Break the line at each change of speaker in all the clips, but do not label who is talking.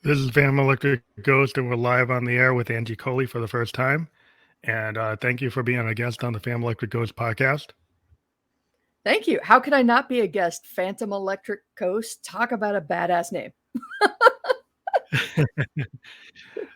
This is Phantom Electric Ghost, and we're live on the air with Angie Colee for the first time. And thank you for being a guest on the Phantom Electric Ghost podcast.
Thank you. How could I not be a guest? Phantom Electric Ghost. Talk about a badass name.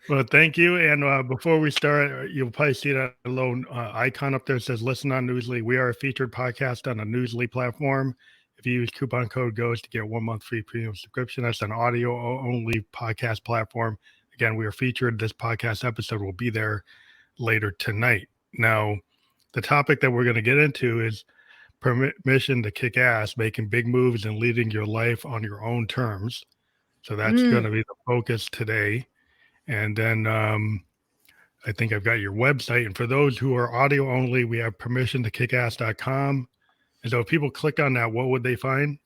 Well, thank you. And before we start, you'll probably see that little icon up there that says Listen on Newsly. We are a featured podcast on a Newsly platform. If you use coupon code GHOST to get 1 month free premium subscription, that's an audio only podcast platform. Again, we are featured. This podcast episode will be there later tonight. Now, the topic that we're going to get into is permission to kick ass, making big moves and leading your life on your own terms. So that's going to be the focus today. And then I think I've got your website. And for those who are audio only, we have permissiontokickass.com. And so if people click on that, what would they find?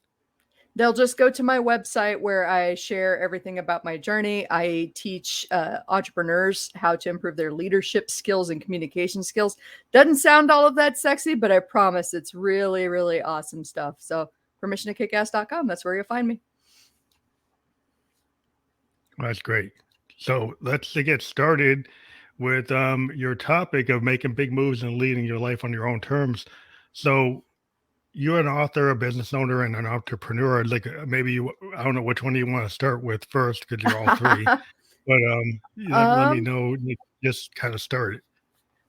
They'll just go to my website where I share everything about my journey. I teach entrepreneurs how to improve their leadership skills and communication skills. Doesn't sound all of that sexy, but I promise it's really, really awesome stuff. So permissiontokickass.com, that's where you'll find me.
That's great. So let's get started with your topic of making big moves and leading your life on your own terms. So you're an author, a business owner, and an entrepreneur. Like maybe I don't know which one you want to start with first because you're all three. But let me know. Just kind of start it.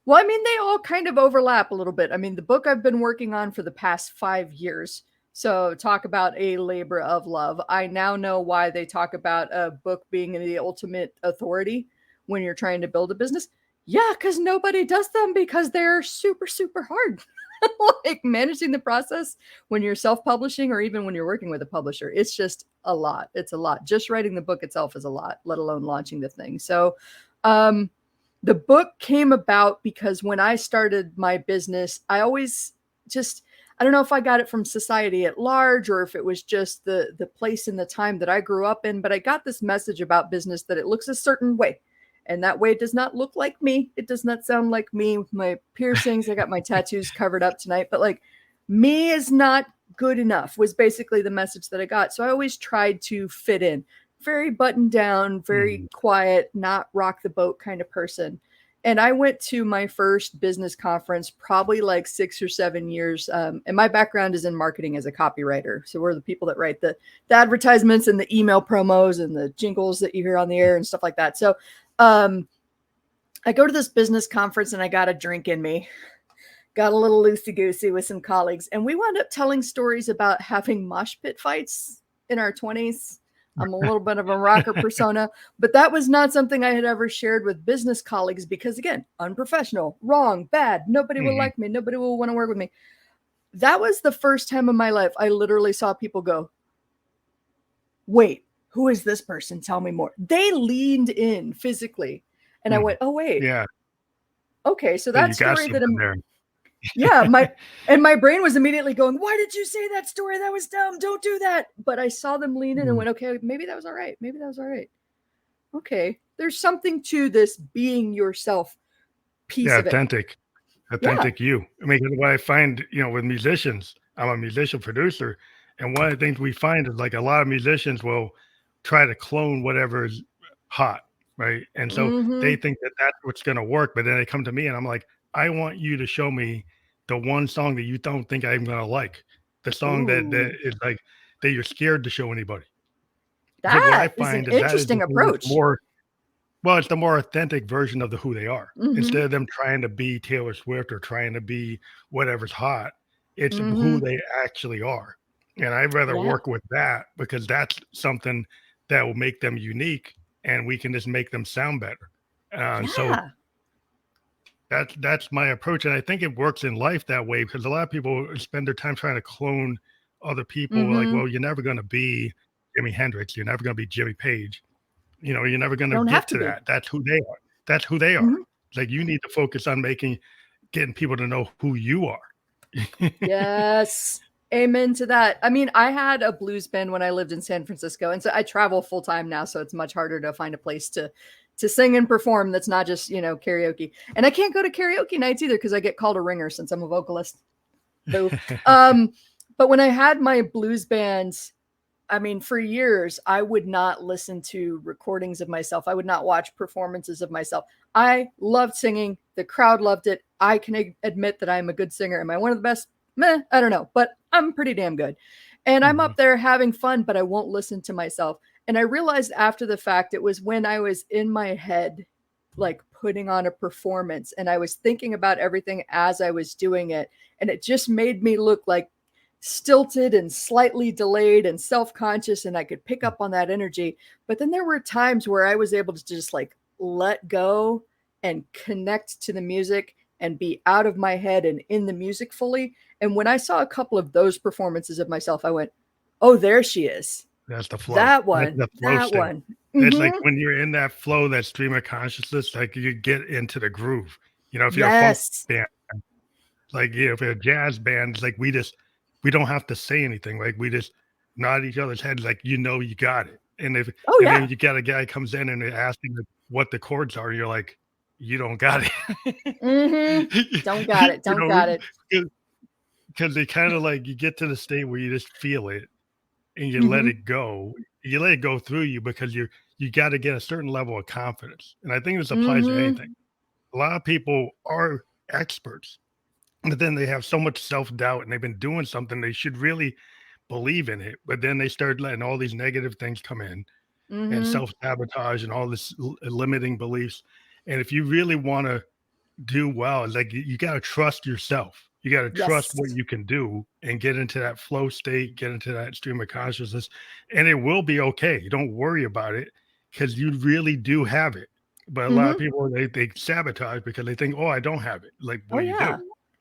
Well, I mean, they all kind of overlap a little bit. I mean, the book I've been working on for the past 5 years. So talk about a labor of love. I now know why they talk about a book being the ultimate authority when you're trying to build a business. Yeah, because nobody does them because they're super, super hard. Like managing the process when you're self-publishing or even when you're working with a publisher, it's just a lot. It's a lot. Just writing the book itself is a lot, let alone launching the thing. So the book came about because when I started my business, I always just, I don't know if I got it from society at large or if it was just the place and the time that I grew up in, but I got this message about business that it looks a certain way. And that way it does not look like me. It does not sound like me with my piercings. I got my tattoos covered up tonight, but like me is not good enough was basically the message that I got. So I always tried to fit in, very buttoned down, very quiet, not rock the boat kind of person. And I went to my first business conference probably like 6 or 7 years. And my background is in marketing as a copywriter. So we're the people that write the advertisements and the email promos and the jingles that you hear on the air and stuff like that. So I go to this business conference and I got a drink in me, got a little loosey-goosey with some colleagues. And we wound up telling stories about having mosh pit fights in our 20s. I'm a little bit of a rocker persona, but that was not something I had ever shared with business colleagues because, again, unprofessional, wrong, bad. Nobody will like me. Nobody will want to work with me. That was the first time in my life I literally saw people go, wait, who is this person? Tell me more. They leaned in physically. And I went, oh, wait.
Yeah.
Okay, so that story that yeah, my brain was immediately going, why did you say that story? That was dumb. Don't do that. But I saw them lean in and went, okay, maybe that was all right. Maybe that was all right. Okay. There's something to this being yourself piece of it.
Authentic you. I mean, what I find, with musicians, I'm a musician producer. And one of the things we find is like a lot of musicians will try to clone whatever is hot. Right. And so they think that that's what's going to work. But then they come to me and I'm like, I want you to show me the one song that you don't think I'm going to like. The song that is like that you're scared to show anybody.
That is an interesting approach.
It's the more authentic version of who they are. Instead of them trying to be Taylor Swift or trying to be whatever's hot, it's who they actually are. And I'd rather work with that because that's something that will make them unique and we can just make them sound better. So that's my approach. And I think it works in life that way because a lot of people spend their time trying to clone other people. Like, well, you're never going to be Jimi Hendrix. You're never going to be Jimmy Page. You're never going to get to that. That's who they are. That's who they are. Like you need to focus on getting people to know who you are.
Yes. Amen to that. I mean, I had a blues band when I lived in San Francisco. And so I travel full time now. So it's much harder to find a place to sing and perform that's not just, karaoke. And I can't go to karaoke nights either because I get called a ringer since I'm a vocalist. Boo. But when I had my blues band, I mean, for years, I would not listen to recordings of myself. I would not watch performances of myself. I loved singing. The crowd loved it. I can admit that I'm a good singer. Am I one of the best? Meh, I don't know, but I'm pretty damn good. And I'm
Mhm.
up there having fun, but I won't listen to myself. And I realized after the fact, it was when I was in my head, like putting on a performance, and I was thinking about everything as I was doing it. And it just made me look like stilted and slightly delayed and self-conscious, and I could pick up on that energy. But then there were times where I was able to just like let go and connect to the music and be out of my head and in the music fully. And when I saw a couple of those performances of myself, I went, oh, there she is.
That's the flow.
That
That's
one.
the flow
That
state.
one.
It's like
Mm-hmm.
when you're in that flow, that stream of consciousness, like you get into the groove. If you're a funk
Yes.
band, like if you're a jazz band, it's like we don't have to say anything. Like we just nod each other's heads, like you got it.
Oh
And
yeah.
then you got a guy comes in and they're asking what the chords are, you're like, you don't got it.
Mm-hmm. Don't got it.
you
Don't
know,
got it.
because they kind of like you get to the state where you just feel it and you let
Mm-hmm.
it go. You let it go through you because you got to get a certain level of confidence. And I think this applies to
Mm-hmm.
anything. A lot of people are experts, but then they have so much self-doubt and they've been doing something they should really believe in it. But then they start letting all these negative things come in and
Mm-hmm.
self-sabotage and all this limiting beliefs. And if you really want to do well, like you got to trust yourself. You got to trust what
Yes.
you can do and get into that flow state, get into that stream of consciousness, and it will be okay. You don't worry about it because you really do have it. But a lot of
Mm-hmm.
people they sabotage because they think, oh, I don't have it. Like,
Oh
well, you do.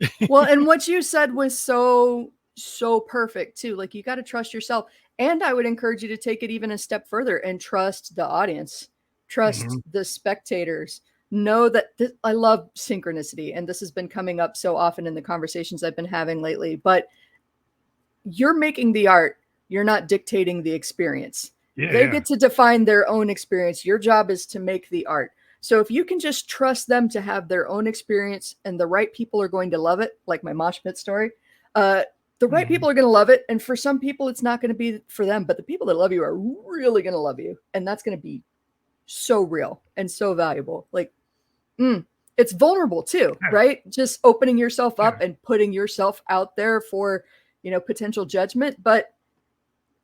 yeah. Well, and what you said was so perfect too. Like you got to trust yourself. And I would encourage you to take it even a step further and trust the audience. Trust
Hmm.
the spectators. Know that I love synchronicity, and this has been coming up so often in the conversations I've been having lately, but you're making the art, you're not dictating the experience.
Yeah,
They
yeah.
get to define their own experience. Your job is to make the art. So if you can just trust them to have their own experience and the right people are going to love it, like my mosh pit story, uh, the right
Hmm.
people are going to love it. And for some people, it's not going to be for them, but the people that love you are really going to love you. And that's going to be so real and so valuable. Like, it's vulnerable too,
Yeah,
right? Just opening yourself
yeah.
up and putting yourself out there for, potential judgment. But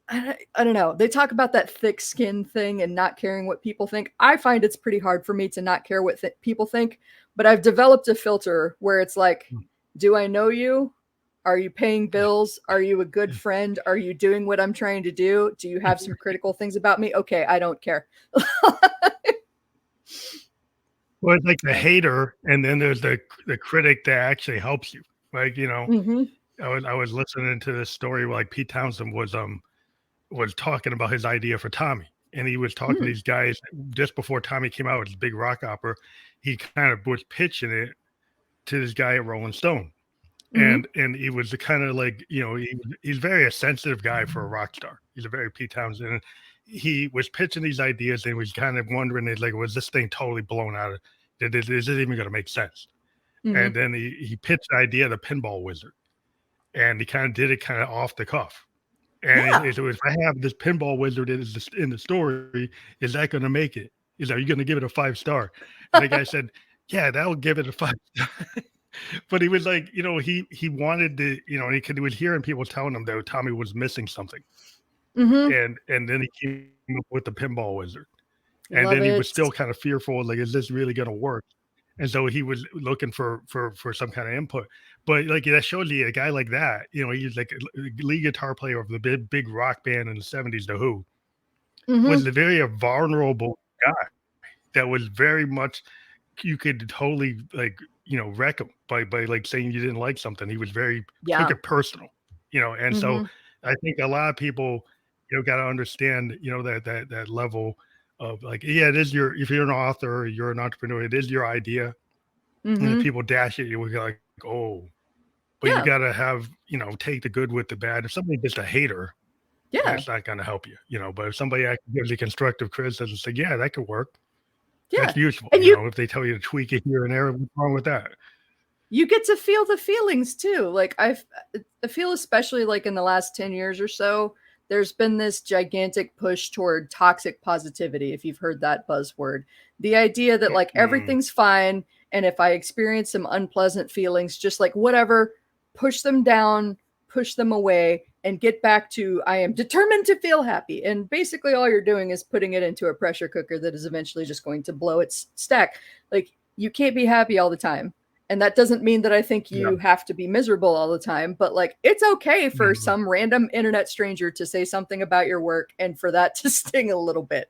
I don't know. They talk about that thick skin thing and not caring what people think. I find it's pretty hard for me to not care what people think, but I've developed a filter where it's like, do I know you? Are you paying bills? Are you a good friend? Are you doing what I'm trying to do? Do you have some critical things about me? Okay, I don't care.
Well, it's like the hater, and then there's the critic that actually helps you. Like
Mm-hmm.
I was listening to this story where like Pete Townsend was talking about his idea for Tommy. And he was talking to
Mm-hmm.
these guys just before Tommy came out with his big rock opera. He kind of was pitching it to this guy at Rolling Stone.
Mm-hmm.
And he was the kind of like, he's very a sensitive guy for a rock star. He's a very Pete Townsend. And he was pitching these ideas and was kind of wondering, like, was this thing totally blown out of, is this even going to make sense?
Mm-hmm.
And then he pitched the idea of the pinball wizard. And he kind of did it kind of off the cuff. And
Yeah.
so if I have this pinball wizard in the story, is that going to make it? Are you going to give it a 5 star? And the guy said, yeah, that'll give it a 5 star. But he was like, he wanted to, and he was hearing people telling him that Tommy was missing something.
Mm-hmm.
And then he came up with the pinball wizard. And
Love
then he was
it.
still kind of fearful, like, is this really going to work? And so he was looking for some kind of input. But like that shows you a guy like that, he's like a lead guitar player of the big rock band in the 70s, The Who, was
Mm-hmm.
a very vulnerable guy that was very much you could totally like, wreck him by like saying you didn't like something. He was very took
Yeah.
it personal, and so
Mm-hmm.
I think a lot of people, got to understand, that level of like, yeah, it is if you're an author or you're an entrepreneur, it is your idea. And if
Mm-hmm.
people dash it, you're like, oh, but you
Yeah.
got to have, take the good with the bad. If somebody's just a hater,
Yeah.
that's not going to help you, but if somebody actually gives you constructive criticism, say, yeah, that could work.
Yeah.
That's useful,
And you
if they tell you to tweak it here and there, what's wrong with that?
you get to feel the feelings too. Like I feel especially like in the last 10 years or so there's been this gigantic push toward toxic positivity, if you've heard that buzzword. The idea that like everything's fine, and if I experience some unpleasant feelings, just like whatever, push them down, push them away, and get back to I am determined to feel happy. And basically all you're doing is putting it into a pressure cooker that is eventually just going to blow its stack. Like, you can't be happy all the time. And that doesn't mean that I think you have to be miserable all the time, but like, it's okay for some random internet stranger to say something about your work and for that to sting a little bit.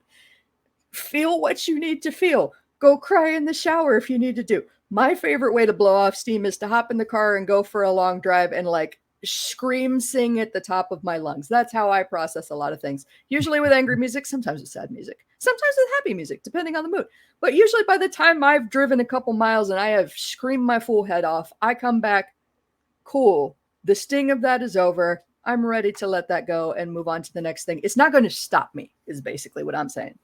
Feel what you need to feel. Go cry in the shower if you need to do. My favorite way to blow off steam is to hop in the car and go for a long drive and like scream, sing at the top of my lungs. That's how I process a lot of things. Usually with angry music, sometimes with sad music, sometimes with happy music, depending on the mood. But usually by the time I've driven a couple miles and I have screamed my full head off, I come back, cool. The sting of that is over. I'm ready to let that go and move on to the next thing. It's not going to stop me, is basically what I'm saying.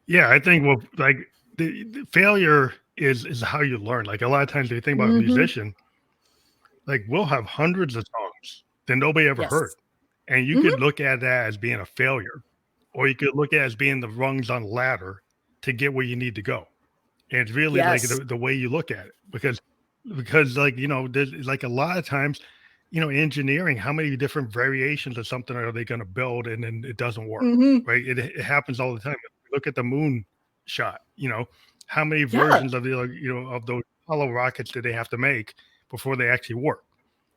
Yeah, I think like the failure is how you learn. Like a lot of times when you think about a musician, like we'll have hundreds of songs that nobody ever heard. And you could look at that as being a failure, or you could look at it as being the rungs on the ladder to get where you need to go. And it's really like the way you look at it, because like, you know, there's like a lot of times, you know, engineering, how many different variations of something are they going to build and then it doesn't work, right? It happens all the time. Look at the moon shot, you know, how many versions of the, you know, of those Apollo rockets did they have to make before they actually work?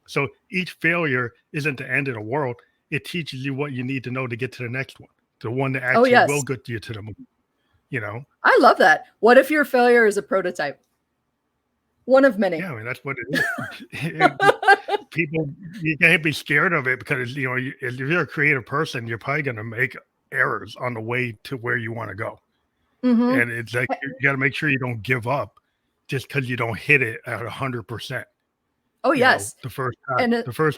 So each failure isn't the end of the world. It teaches you what you need to know to get to the next one, the one that actually will get you to the moon, you know?
I love that. What if your failure is a prototype? One of many.
Yeah, I mean, that's what it is. People, you can't be scared of it because, you know, if you're a creative person, you're probably going to make errors on the way to where you want to go. And it's like, you got to make sure you don't give up just because you don't hit it at 100%.
Oh, yes.
The first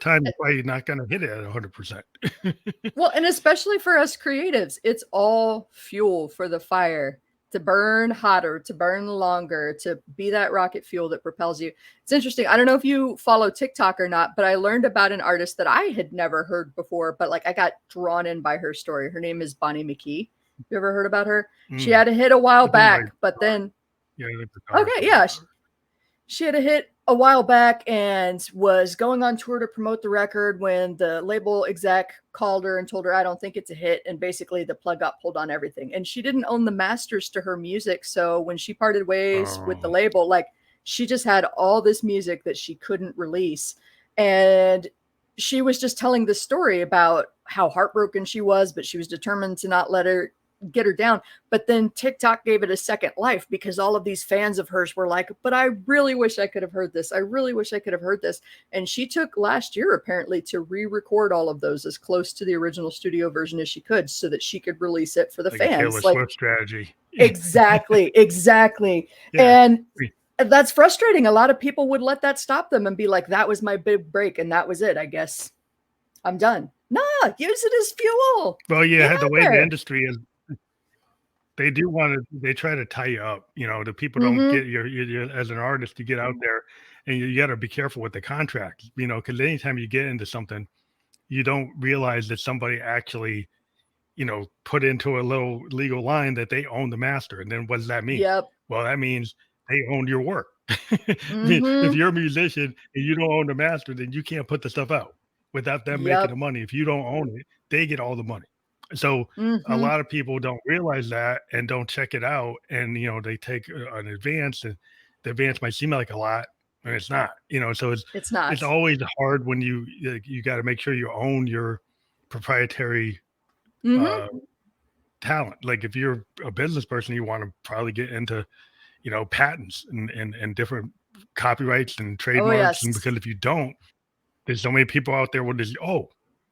time, you're probably not going to hit it at 100%.
Well, and especially for us creatives, it's all fuel for the fire to burn hotter, to burn longer, to be that rocket fuel that propels you. It's interesting. I don't know if you follow TikTok or not, but I learned about an artist that I had never heard before, but like I got drawn in by her story. Her name is Bonnie McKee. You ever heard about her? She had a hit a while back, but then she had a hit a while back and was going on tour to promote the record when the label exec called her and told her, I don't think it's a hit. And basically the plug got pulled on everything. And she didn't own the masters to her music. So when she parted ways with the label, like she just had all this music that she couldn't release. And she was just telling the story about how heartbroken she was, but she was determined to not let her get her down. But then TikTok gave it a second life because all of these fans of hers were like, but I really wish I could have heard this. I really wish I could have heard this. And she took last year apparently to re-record all of those as close to the original studio version as she could so that she could release it for the fans.
Taylor Swift strategy.
Exactly. And that's frustrating. A lot of people would let that stop them and be like, that was my big break and that was it. I guess I'm done. Nah, use it as fuel.
Well, the way the industry is, they try to tie you up, you know, the people don't get you as an artist to get out there, and you got to be careful with the contracts, you know, because anytime you get into something, you don't realize that somebody actually, you know, put into a little legal line that they own the master. And then what does that mean? Well, that means they own your work. I mean, if you're a musician and you don't own the master, then you can't put the stuff out without them making the money. If you don't own it, they get all the money. So a lot of people don't realize that and don't check it out. And, you know, they take an advance, and the advance might seem like a lot, and it's not, you know, so it's not. It's always hard when you got to make sure you own your proprietary talent. Like if you're a business person, you want to probably get into, you know, patents and different copyrights and trademarks. And because if you don't, there's so many people out there with this,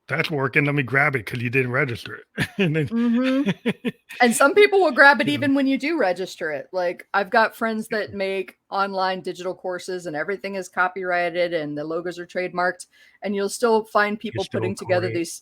that's working, let me grab it because you didn't register it. And then
and some people will grab it even when you do register it. Like I've got friends that make online digital courses and everything is copyrighted and the logos are trademarked, and you'll still find people putting together these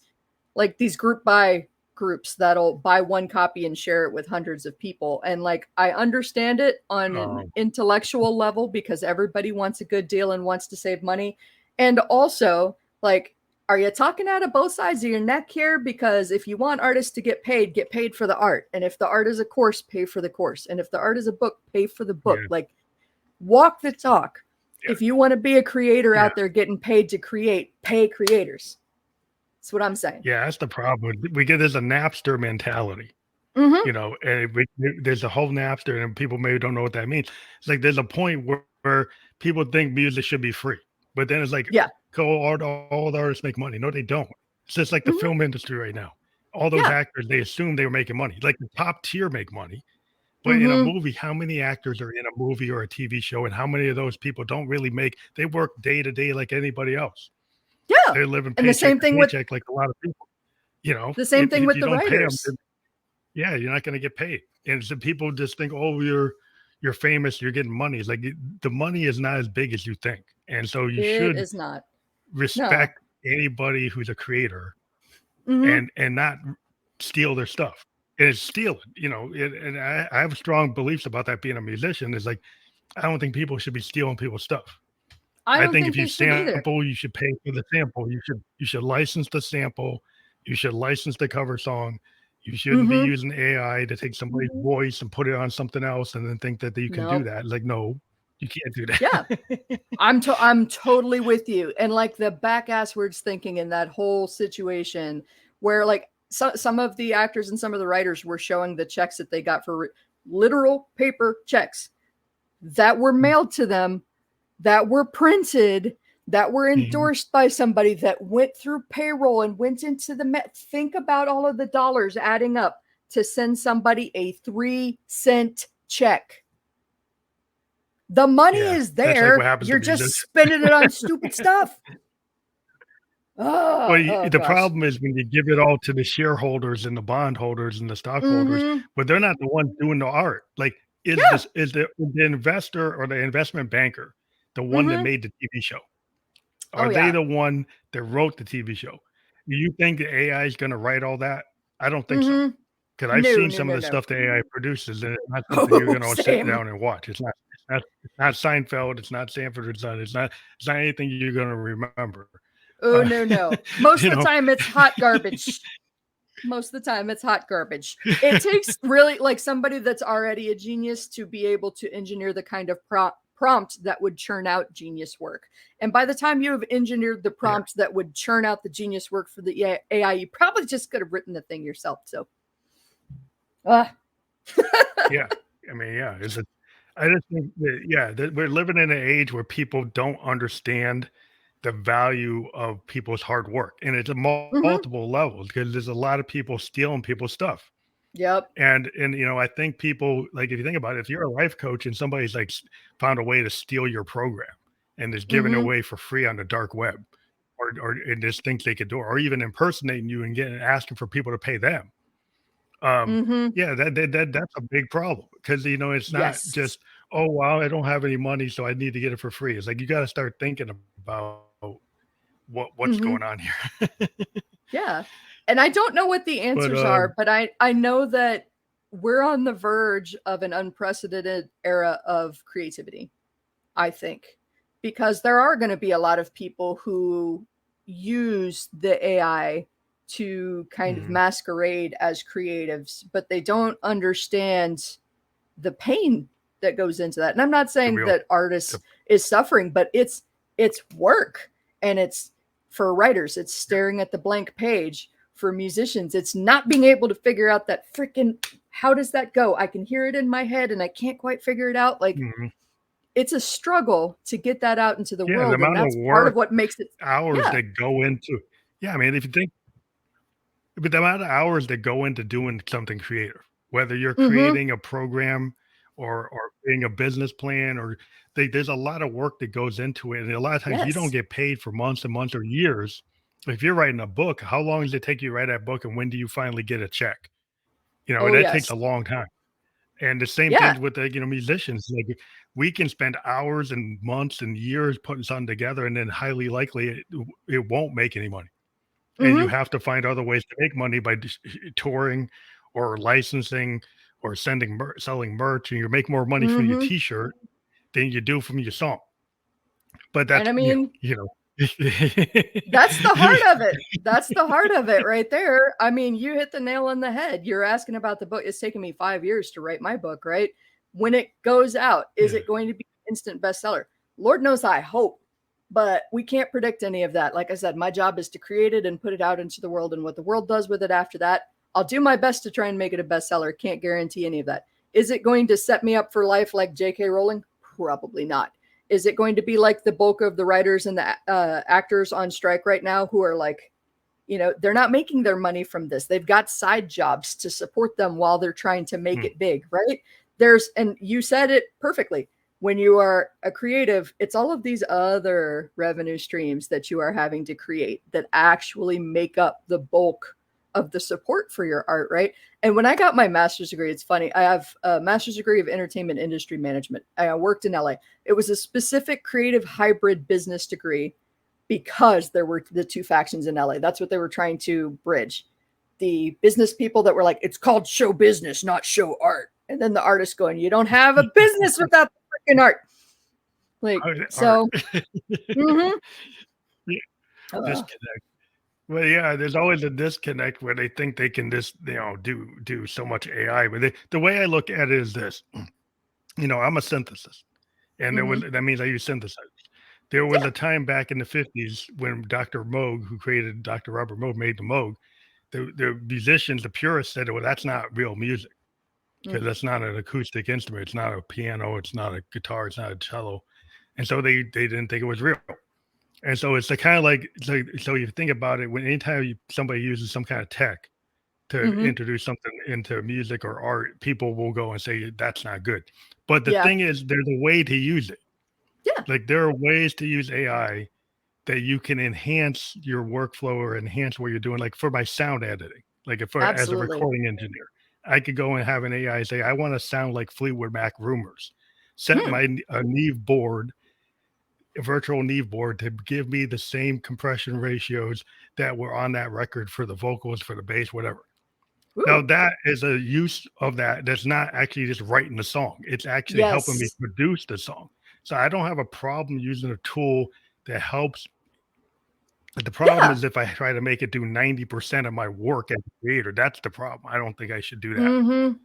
group buy groups that'll buy one copy and share it with hundreds of people. And like I understand it on an intellectual level because everybody wants a good deal and wants to save money. And also like are you talking out of both sides of your neck here? Because if you want artists to get paid for the art. And if the art is a course, pay for the course. And if the art is a book, pay for the book.
Yeah.
Like, walk the talk.
Yeah.
If you want to be a creator out there getting paid to create, pay creators. That's what I'm saying.
Yeah, that's the problem. We get this a Napster mentality.
Mm-hmm.
You know, and there's a whole Napster, and people maybe don't know what that means. It's like there's a point where people think music should be free, but then it's like,
Yeah.
all the artists make money. No, they don't. It's just like the film industry right now. All those actors, they assume they were making money. Like the top tier make money. But in a movie, how many actors are in a movie or a TV show, and how many of those people don't really make? They work day to day like anybody else.
Yeah,
they're living
and the same thing with
like a lot of people. You know,
the same thing with
you
the
don't pay
writers.
them, yeah, you're not going to get paid. And so people just think, oh, you're famous, you're getting money. It's like the money is not as big as you think, and so you should
is not
respect anybody who's a creator, and not steal their stuff. And it's stealing, you know. And I have strong beliefs about that. Being a musician is like, I don't think people should be stealing people's stuff.
I
think if you sample, you should pay for the sample. You should license the sample. You should license the cover song. You shouldn't be using AI to take somebody's voice and put it on something else and then think that you can do that. It's like, no, you can't do that.
Yeah, I'm totally with you. And like the back asswards thinking in that whole situation where like some of the actors and some of the writers were showing the checks that they got for literal paper checks that were mailed to them, that were printed, that were endorsed by somebody, that went through payroll and went into the think about all of the dollars adding up to send somebody a 3-cent check. The money is there.
Like
you're just spending it on stupid stuff.
The problem is when you give it all to the shareholders and the bondholders and the stockholders, but they're not the ones doing the art. Like, is the investor or the investment banker the one that made the TV show? Are they the one that wrote the TV show? Do you think the AI is going to write all that? I don't think so. Because I've seen some of the stuff the AI produces, and it's not something you're going to sit down and watch. It's not Seinfeld. It's not Sanford and Son. It's not anything you're going to remember.
Oh, no. Most of the time, it's hot garbage. Most of the time, it's hot garbage. It takes really like somebody that's already a genius to be able to engineer the kind of prompt that would churn out genius work. And by the time you have engineered the prompt that would churn out the genius work for the AI, you probably just could have written the thing yourself. So,
yeah, I mean, I just think that we're living in an age where people don't understand the value of people's hard work, and it's multiple levels because there's a lot of people stealing people's stuff.
Yep.
And you know, I think people, like, if you think about it, if you're a life coach and somebody's like found a way to steal your program and is giving it away for free on the dark web, or and just thinks they could do it, or even impersonating you and asking for people to pay them. That's a big problem because, you know, it's not just, oh, wow, I don't have any money, so I need to get it for free. It's like, you got to start thinking about what's going on here.
Yeah. And I don't know what the answers are, but I know that we're on the verge of an unprecedented era of creativity, I think, because there are going to be a lot of people who use the AI to kind of masquerade as creatives, but they don't understand the pain that goes into that. And I'm not saying that artists is suffering, but it's work, and it's for writers, it's staring at the blank page. For musicians, it's not being able to figure out that freaking, how does that go? I can hear it in my head and I can't quite figure it out. Like, it's a struggle to get that out into the world. And that's part of what makes it
hours that go into. Yeah. I mean, if you think, but the amount of hours that go into doing something creative, whether you're creating a program or creating a business plan, or there's a lot of work that goes into it. And a lot of times you don't get paid for months and months or years. If you're writing a book, how long does it take you to write that book, and when do you finally get a check? You know, that takes a long time. And the same thing with the, you know, musicians. Like, we can spend hours and months and years putting something together, and then highly likely it won't make any money. And you have to find other ways to make money by touring or licensing or selling merch, and you make more money from your T-shirt than you do from your song. But that's,
and I mean,
you know.
That's the heart of it. That's the heart of it right there. I mean, you hit the nail on the head. You're asking about the book. It's taken me 5 years to write my book, right? When it goes out, is
Yeah.
it going to be an instant bestseller? Lord knows I hope, but we can't predict any of that. Like I said, my job is to create it and put it out into the world, and what the world does with it after that, I'll do my best to try and make it a bestseller. Can't guarantee any of that. Is it going to set me up for life like J.K. Rowling? Probably not. Is it going to be like the bulk of the writers and the actors on strike right now who are like, they're not making their money from this. They've got side jobs to support them while they're trying to make it big, right? And you said it perfectly. When you are a creative, it's all of these other revenue streams that you are having to create that actually make up the bulk of the support for your art, right? And when I got my master's degree, it's funny. I have a master's degree of entertainment industry management. I worked in LA. It was a specific creative hybrid business degree because there were the two factions in LA. That's what they were trying to bridge. The business people that were like, it's called show business, not show art. And then the artists going, you don't have a business without the freaking art. Like, so.
Yeah, disconnect. Well, yeah, there's always a disconnect where they think they can just, do so much AI. But the way I look at it is this, I'm a synthesist, and that means I use synthesizers. There was a time back in the 50s when Dr. Moog, who created Dr. Robert Moog, made the Moog. The musicians, the purists said, well, that's not real music because that's not an acoustic instrument. It's not a piano. It's not a guitar. It's not a cello. And so they didn't think it was real. And so it's the kind of like, so you think about it, when anytime somebody uses some kind of tech to introduce something into music or art, people will go and say, that's not good. But the thing is, there's a way to use it.
Yeah.
Like there are ways to use AI that you can enhance your workflow or enhance what you're doing. Like for my sound editing, like as a recording engineer, I could go and have an AI say, I want to sound like Fleetwood Mac Rumors. Set my Neve board, a virtual Neve board, to give me the same compression ratios that were on that record for the vocals, for the bass, whatever. Ooh. Now that is a use of that's not actually just writing the song. It's actually helping me produce the song. So I don't have a problem using a tool that helps. But the problem is if I try to make it do 90% of my work as a creator, that's the problem. I don't think I should do that.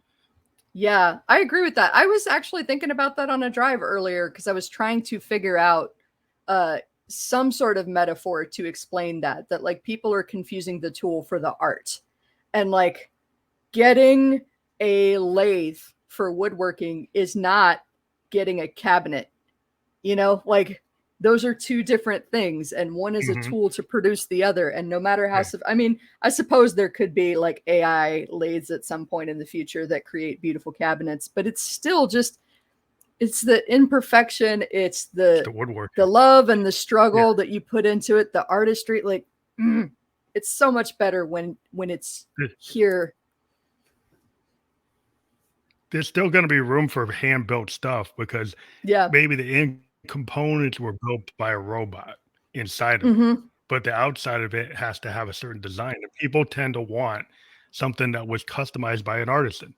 Yeah, I agree with that. I was actually thinking about that on a drive earlier because I was trying to figure out some sort of metaphor to explain that like people are confusing the tool for the art, and like getting a lathe for woodworking is not getting a cabinet, like those are two different things, and one is a tool to produce the other. And no matter how, I mean, I suppose there could be like AI lathes at some point in the future that create beautiful cabinets, but it's still just, it's the imperfection. It's the woodwork, the love and the struggle that you put into it, the artistry. Like, it's so much better when it's here.
There's still going to be room for hand-built stuff because maybe the components were built by a robot inside of it, but the outside of it has to have a certain design. And people tend to want something that was customized by an artisan,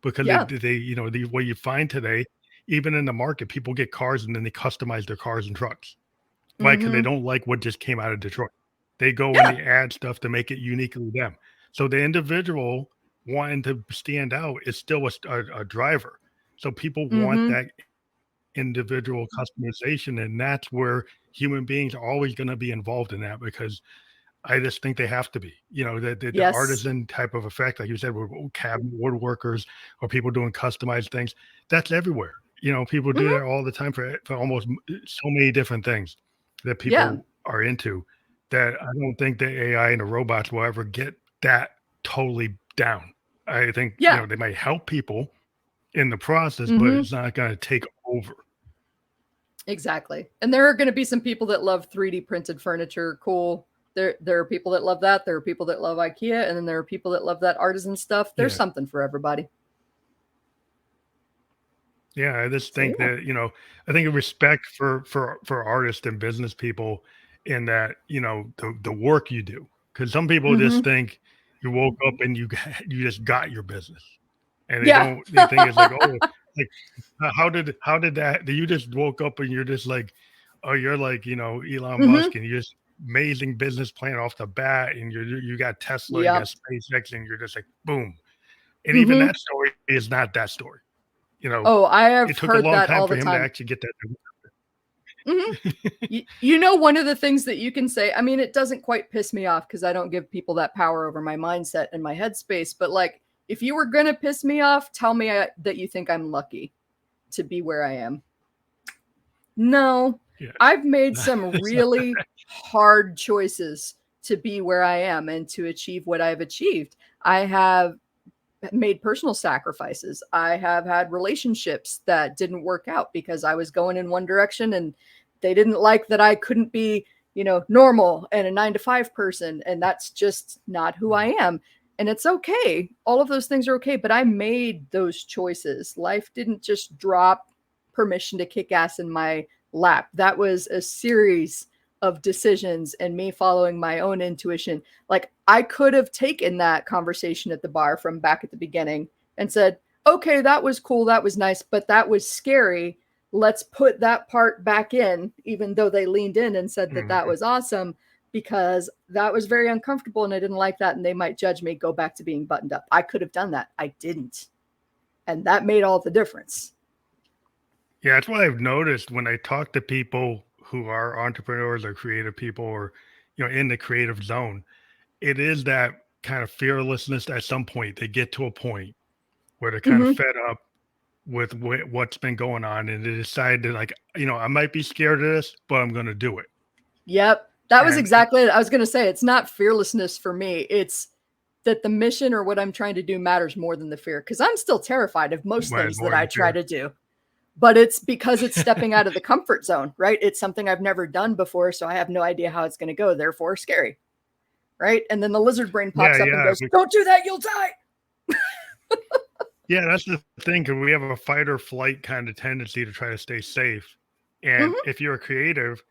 because they what you find today, even in the market, people get cars and then they customize their cars and trucks. Why? Because they don't like what just came out of Detroit. They go and they add stuff to make it uniquely them. So the individual wanting to stand out is still a driver. So people want that individual customization, and that's where human beings are always going to be involved in that, because I just think they have to be, the artisan type of effect, like you said, with cabinet woodworkers or people doing customized things, that's everywhere. People do that all the time for almost so many different things that people are into, that I don't think the AI and the robots will ever get that totally down. I think, they might help people in the process, but it's not going to take over.
Exactly. And there are going to be some people that love 3D printed furniture. Cool. There are people that love that. There are people that love IKEA, and then there are people that love that artisan stuff. There's something for everybody.
Yeah, I just think that, I think respect for artists and business people in that, the work you do, because some people just think you woke up and you just got your business, and they think it's like, oh, like how did that, you just woke up and you're just like, oh, you're like, Elon
Mhm.
Musk and you're just amazing business plan off the bat and you got Tesla, you got
Yep.
SpaceX, and you're just like, boom. And even
Mhm.
that story is not that story. You know,
Oh, I have
it took a
heard
long
that
time
all
for
the
him to
time.
actually get that.
Mhm. You know, one of the things that you can say, I mean, it doesn't quite piss me off because I don't give people that power over my mindset and my headspace, but, like, if you were gonna piss me off, tell me that you think I'm lucky to be where I am. No,
Yeah.
I've made some really hard choices to be where I am and to achieve what I've achieved. I have made personal sacrifices. I have had relationships that didn't work out because I was going in one direction and they didn't like that I couldn't be, normal and a 9 to 5 person. And that's just not who I
Mm.
am. And it's okay. All of those things are okay. But I made those choices. Life didn't just drop permission to kick ass in my lap. That was a series of decisions and me following my own intuition. Like, I could have taken that conversation at the bar from back at the beginning and said, okay, that was cool. That was nice, but that was scary. Let's put that part back in, even though they leaned in and said that that
Mhm.
was awesome, because that was very uncomfortable and I didn't like that. And they might judge me, go back to being buttoned up. I could have done that. I didn't. And that made all the difference.
Yeah, that's what I've noticed when I talk to people who are entrepreneurs or creative people or, in the creative zone. It is that kind of fearlessness at some point. They get to a point where they're kind of
Hmm.
fed up with what's been going on and they decide to like, I might be scared of this, but I'm going to do it.
Yep. That was
And
exactly it. I was going to say, it's not fearlessness for me. It's that the mission or what I'm trying to do matters more than the fear. Cause I'm still terrified of most
well,
things that
more
I
than
try
fear.
to do, but it's because it's stepping out of the comfort zone, right? It's something I've never done before. So I have no idea how it's going to go. Therefore, scary. Right. And then the lizard brain
Yeah,
pops up and
yeah.
goes, don't do that. You'll die.
Yeah, that's the thing, because we have a fight or flight kind of tendency to try to stay safe. And
Hmm.
if you're a creative,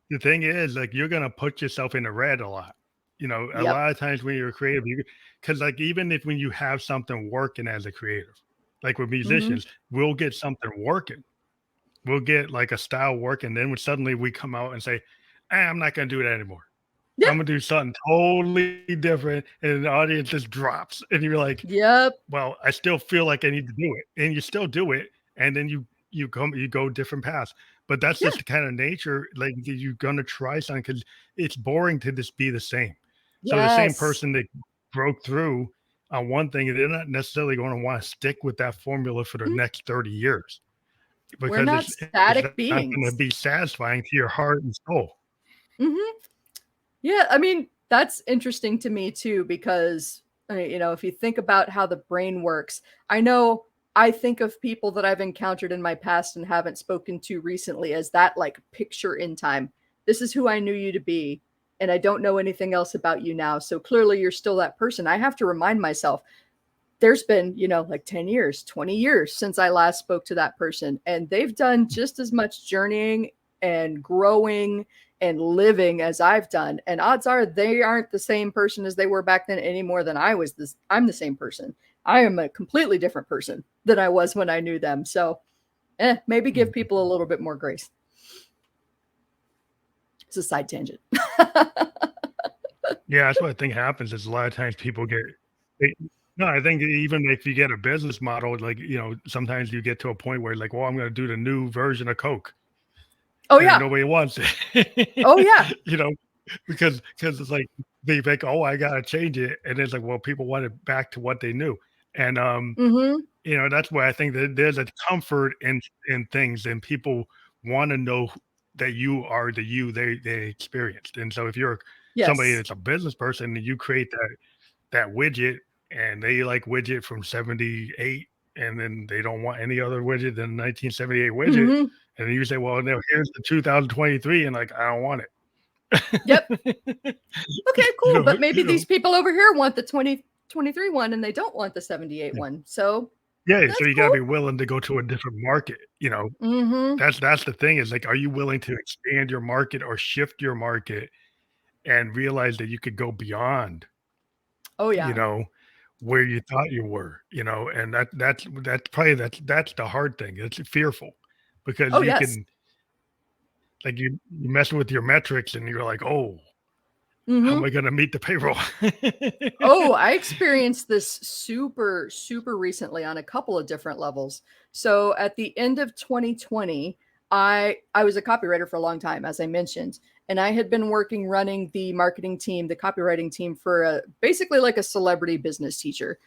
the thing is, like, you're gonna put yourself in the red a lot. A
Yep.
lot of times when you're creative, because like even if when you have something working as a creative, like with
Hmm.
musicians, we'll get something working. We'll get like a style working. Then when suddenly we come out and say, I'm not gonna do that anymore.
Yeah.
I'm gonna do something totally different, and the audience just drops. And you're like,
Yep.
well, I still feel like I need to do it, and you still do it, and then you go different paths. But that's
Yeah.
just the kind of nature, like you're gonna try something because it's boring to just be the same. So the same
Yes.
person that broke through on one thing, they're not necessarily going to want to stick with that formula for the
Mhm.
next 30 years
We're
because
not
it's
static
not going to
beings.
be satisfying to your heart and soul.
Hmm. Yeah, I mean, that's interesting to me too, because, if you think about how the brain works, I know I think of people that I've encountered in my past and haven't spoken to recently as that like picture in time. This is who I knew you to be, and I don't know anything else about you now. So clearly you're still that person. I have to remind myself there's been, like 10 years, 20 years since I last spoke to that person. And they've done just as much journeying and growing and living as I've done. And odds are they aren't the same person as they were back then any more than I was. I'm the same person. I am a completely different person than I was when I knew them. So maybe give
Mhm.
people a little bit more grace. It's a side tangent.
Yeah, that's what I think happens is a lot of times people get they no, I think even if you get a business model, like, sometimes you get to a point where like, well, I'm gonna do the new version of Coke,
Oh
and
yeah.
nobody wants it.
Oh yeah.
You know, because it's like they think, "Oh, I gotta change it," and it's like, well, people want it back to what they knew, and,
Mhm.
that's why I think that there's a comfort in things, and people wanna know that you are the you they experienced, and so if you're somebody
Yes.
that's a business person and you create that widget and they like widget from 78 and then they don't want any other widget than 1978 widget,
Mhm.
and then you say, "Well, no, here's the 2023," and like, "I don't want
Yep.
it."
Okay,
You
cool.
know
But maybe
you know?
these people over here want the 2023 one and they don't want the 78 one. So
Yeah, so
that's
you gotta
cool.
be willing to go to a different market.
Mhm.
That's the thing is, like, are you willing to expand your market or shift your market and realize that you could go beyond,
Oh
you
yeah.
know, where you thought you were, and that's probably that's the hard thing. It's fearful because
Oh
you
yes.
can like you messing with your metrics and you're like, oh, how am
Mhm.
I going to meet the payroll?
Oh, I experienced this super, super recently on a couple of different levels. So at the end of 2020, I was a copywriter for a long time, as I mentioned, and I had been working running the marketing team, the copywriting team for basically like a celebrity business teacher.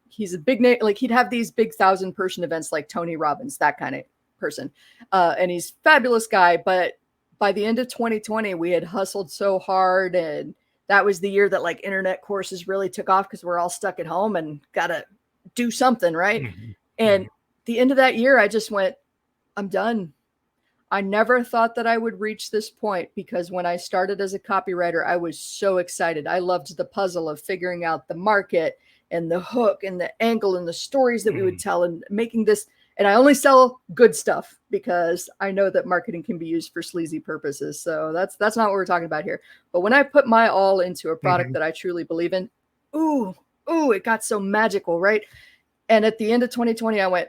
He's a big name, like he'd have these big 1,000-person events like Tony Robbins, that kind of person, and he's a fabulous guy. But by the end of 2020, we had hustled so hard, and that was the year that like internet courses really took off because we're all stuck at home and gotta do something, right?
Mhm,
And
mhm,
the end of that year, I just went, I'm done. I never thought that I would reach this point because when I started as a copywriter, I was so excited. I loved the puzzle of figuring out the market and the hook and the angle and the stories that we would
mhm,
tell and making this. And I only sell good stuff because I know that marketing can be used for sleazy purposes. So that's not what we're talking about here. But when I put my all into a product
mhm.
that I truly believe in, ooh, it got so magical, right? And at the end of 2020, I went,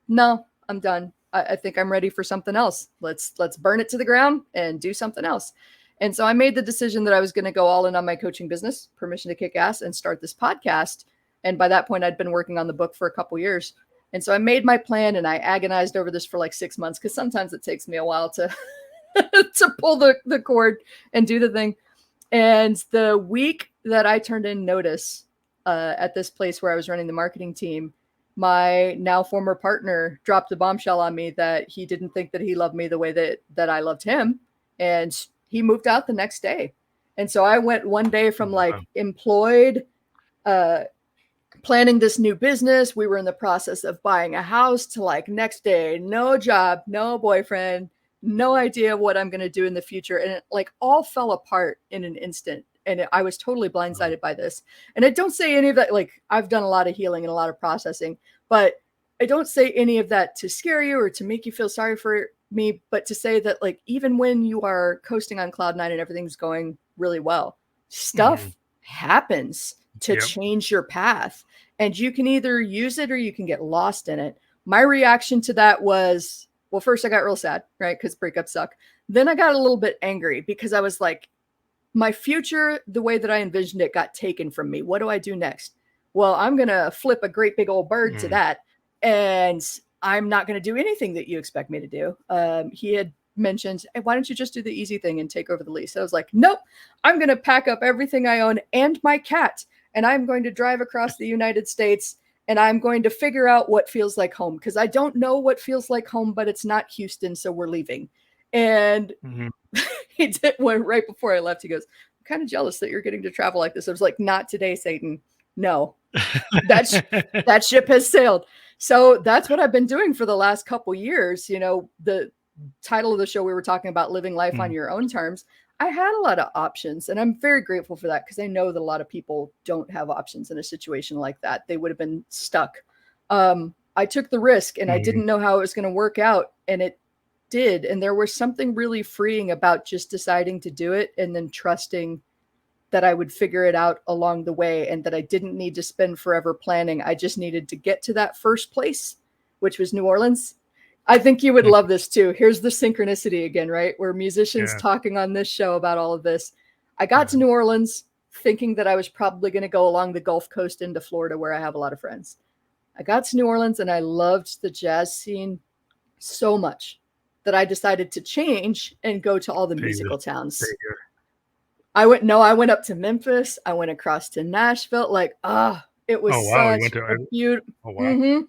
no, I'm done. I think I'm ready for something else. Let's burn it to the ground and do something else. And so I made the decision that I was going to go all in on my coaching business, Permission to Kick Ass, and start this podcast. And by that point, I'd been working on the book for a couple years. And so I made my plan and I agonized over this for like 6 months because sometimes it takes me a while to to pull the cord and do the thing. And the week that I turned in notice at this place where I was running the marketing team, my now former partner dropped a bombshell on me that he didn't think that he loved me the way that I loved him, and he moved out the next day. And so I went one day from
Wow.
like employed, uh, planning this new business. We were in the process of buying a house to like next day, no job, no boyfriend, no idea what I'm going to do in the future. And it like all fell apart in an instant. And I was totally
Wow.
blindsided by this. And I don't say any of that, like I've done a lot of healing and a lot of processing, but I don't say any of that to scare you or to make you feel sorry for me, but to say that like, even when you are coasting on cloud nine and everything's going really well,
Mhm.
stuff happens to
Yep.
change your path. And you can either use it or you can get lost in it. My reaction to that was, well, first I got real sad, right? Because breakups suck. Then I got a little bit angry because I was like, my future, the way that I envisioned it, got taken from me. What do I do next? Well, I'm going to flip a great big old bird to
Mhm.
that. And I'm not going to do anything that you expect me to do. He had mentioned, hey, why don't you just do the easy thing and take over the lease? I was like, nope, I'm going to pack up everything I own and my cat. And I'm going to drive across the United States and I'm going to figure out what feels like home because I don't know what feels like home, but it's not Houston. So we're leaving. And
Mhm.
he did one right before I left. He goes, I'm kind of jealous that you're getting to travel like this. I was like, not today, Satan. No, that's that ship has sailed. So that's what I've been doing for the last couple years. You know, the title of the show we were talking about living life on
Mhm.
your own terms. I had a lot of options and I'm very grateful for that because I know that a lot of people don't have options in a situation like that. They would have been stuck. I took the risk and I
Mhm.
didn't know how it was going to work out and it did. And there was something really freeing about just deciding to do it and then trusting that I would figure it out along the way and that I didn't need to spend forever planning. I just needed to get to that first place, which was New Orleans. I think you would
Mhm.
love this too. Here's the synchronicity again, right? We're musicians
Yeah.
talking on this show about all of this. I got to
Yeah.
New Orleans thinking that I was probably going to go along the Gulf Coast into Florida where I have a lot of friends. I got to New Orleans and I loved the jazz scene so much that I decided to change and go to all the
Stay
musical
stay
towns.
here.
I went up to Memphis. I went across to Nashville. Like, it was
Oh, wow. You went
such
to
a beautiful,
oh, wow.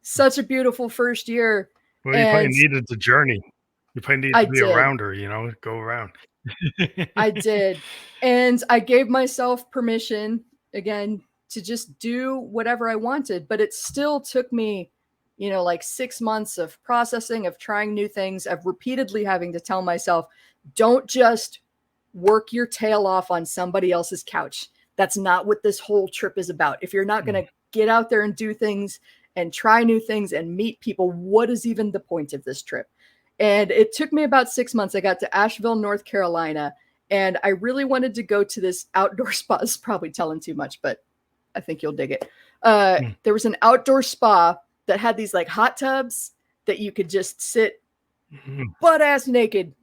such a beautiful first year.
Well, you probably
And
needed the journey. You probably need
I
to be
did.
around her, go around.
I did. And I gave myself permission again to just do whatever I wanted, but it still took me, like 6 months of processing, of trying new things, of repeatedly having to tell myself, don't just work your tail off on somebody else's couch. That's not what this whole trip is about. If you're not
Mm,
going to get out there and do things and try new things and meet people, what is even the point of this trip? And it took me about 6 months. I got to Asheville, North Carolina, and I really wanted to go to this outdoor spa. It's probably telling too much, but I think you'll dig it.
mm,
There was an outdoor spa that had these like hot tubs that you could just sit
Mhm.
butt ass naked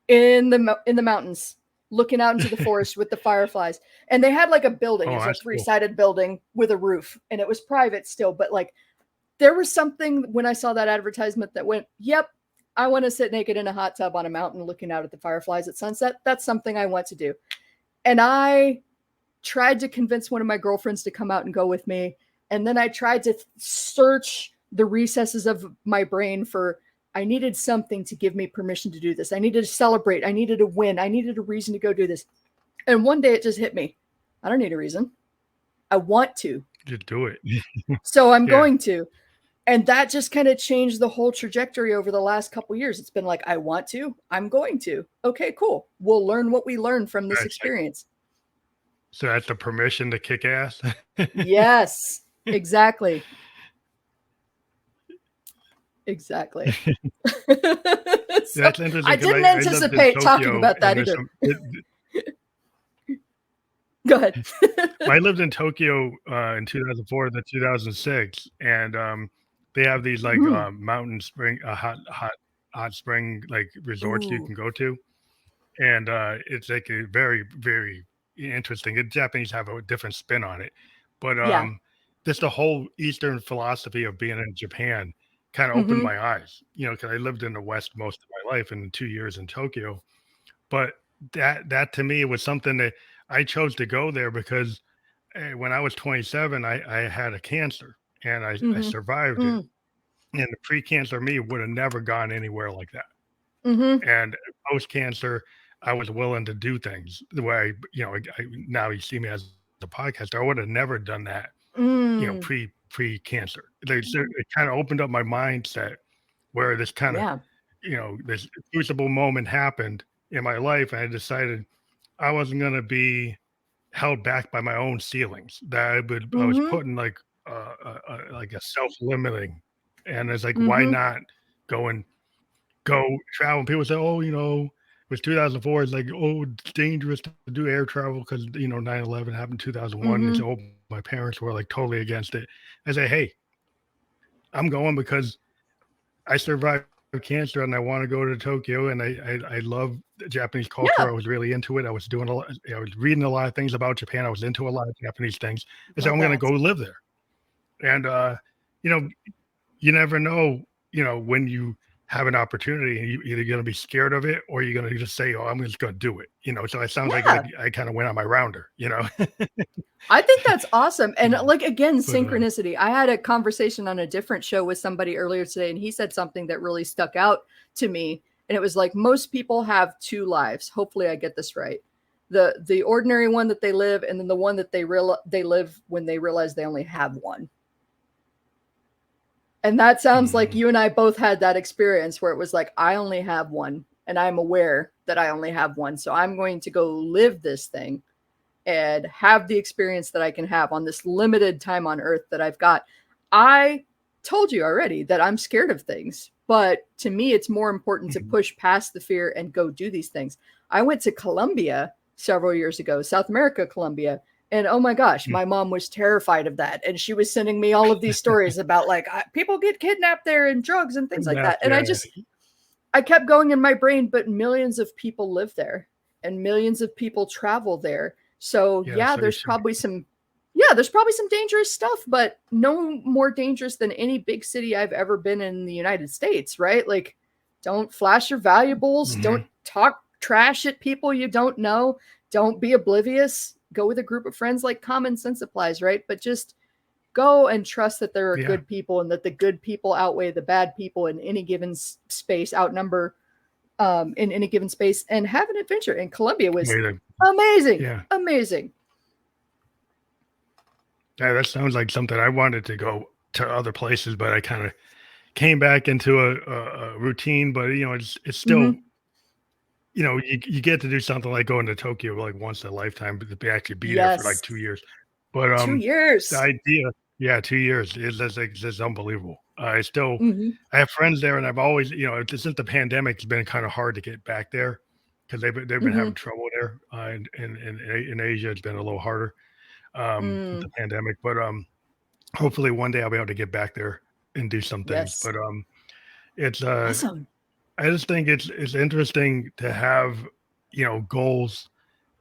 in the mountains, looking out into the forest with the fireflies. And they had like a building. It
Oh,
was a
that's cool.
three-sided building with a roof, and it was private still. But like, there was something when I saw that advertisement that went, "Yep, I want to sit naked in a hot tub on a mountain looking out at the fireflies at sunset. That's something I want to do." And I tried to convince one of my girlfriends to come out and go with me. And then I tried to search the recesses of my brain for, I needed something to give me permission to do this. I needed to celebrate. I needed a win. I needed a reason to go do this. And one day it just hit me. I don't need a reason. I want to.
Just do it.
So I'm
Yeah.
going to. And that just kind of changed the whole trajectory over the last couple years. It's been like, I want to, I'm going to. Okay, cool. We'll learn what we learn from this
That's like,
experience.
so that's the permission to kick ass.
Yes, exactly. Exactly. So
That's interesting
I
because
didn't
I lived in
anticipate talking
Tokyo
about
and
that
there's
either.
some.
Go ahead.
I lived in Tokyo in 2004 to 2006, and they have these like
Mm.
mountain spring, hot spring like resorts you
Ooh,
can go to, and it's like a very interesting. The Japanese have a different spin on it, but
yeah.
just the whole Eastern philosophy of being in Japan kind of opened
Mhm.
my eyes. You know, because I lived in the West most of my life and 2 years in Tokyo, but that to me was something that I chose to go there because when I was 27, I had a cancer and I
Mhm.
survived it.
Mm.
And the pre-cancer me would have never gone anywhere like that.
Mhm.
And post-cancer, I was willing to do things the way now you see me as a podcaster. I would have never done that,
Mm.
pre-cancer. It kind of opened up my mindset where this kind of
Yeah.
this crucible moment happened in my life, and I decided I wasn't going to be held back by my own ceilings. That I was
Mhm.
putting like a self-limiting, and it's like, why
Mhm.
not go and go travel? And people say, oh, it was 2004. It's like, oh, it's dangerous to do air travel because 9/11 happened in 2001. They say,
Mhm.
oh, my parents were like totally against it. I say, hey, I'm going because I survived cancer and I want to go to Tokyo and I love the Japanese culture.
Yeah.
I was really into it. I was doing a lot. I was reading a lot of things about Japan. I was into a lot of Japanese things. And so
Love
I'm going to
that.
go live there. And you know, you never know. When you have an opportunity, and you either going to be scared of it or you're going to just say, "Oh, I'm just going to do it." So it sounds like
Yeah.
I kind of went on my rounder.
I think that's awesome. And
Uh,
like again,
but
synchronicity. I had a conversation on a different show with somebody earlier today, and he said something that really stuck out to me. And it was like, most people have two lives. Hopefully I get this right. The ordinary one that they live, and then the one that they live when they realize they only have one. And that sounds like
mhm,
you and I both had that experience where it was like, I only have one, and I'm aware that I only have one. So I'm going to go live this thing and have the experience that I can have on this limited time on earth that I've got. I told you already that I'm scared of things, but to me, it's more important to
mhm,
push past the fear and go do these things. I went to Colombia several years ago, South America, Colombia. And oh my gosh,
mhm.
my mom was terrified of that. And she was sending me all of these stories about like people get kidnapped there and drugs and things like that. And
Yeah,
I kept going in my brain, but millions of people live there and millions of people travel there. So
yeah. So you should.
there's probably some dangerous stuff, but no more dangerous than any big city I've ever been in the United States, right? Like, don't flash your valuables,
Mhm.
don't talk trash at people you don't know, don't be oblivious. Go with a group of friends like common sense applies, right? But just go and trust that there are
Yeah.
good people and that the good people outweigh the bad people in any given space, outnumber in any given space, and have an adventure. And Colombia was
Amazing.
amazing,
Yeah.
amazing.
Yeah, that sounds like something I wanted to go to other places, but I kind of came back into a routine. But it's still
Mm-hmm.
you get to do something like going to Tokyo like once in a lifetime, but to actually be there for like
Yes,
2 years. But
2 years.
the idea, yeah, 2 years is just unbelievable. I still
Mm-hmm.
I have friends there, and I've always since the pandemic, it's been kind of hard to get back there because they've been
Mm-hmm.
having trouble there. In Asia, it's been a little harder with
Mm.
the pandemic, but hopefully one day I'll be able to get back there and do some things.
Yes,
But it's
awesome.
I just think it's interesting to have, goals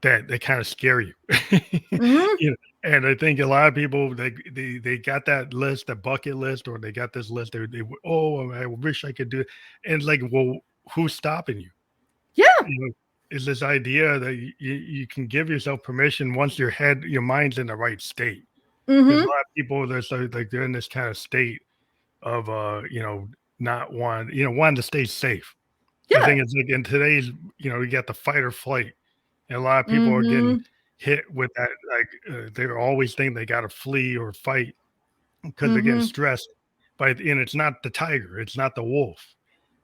that kind of scare you.
Mhm.
You know, and I think a lot of people they got that list, a bucket list, or they got this list. Oh, I wish I could do it. And it's like, well, who's stopping you?
Yeah.
You know, is this idea that you can give yourself permission once your mind's in the right state. Because a
Mhm.
lot of people, they're so like they're in this kind of state of not wanting to stay safe. I
Yeah.
think it's like in today's, you got the fight or flight, and a lot of people are getting
Mhm.
hit with that. Like they're always thinking they got to flee or fight because they're getting
Mhm.
stressed. And it's not the tiger, it's not the wolf,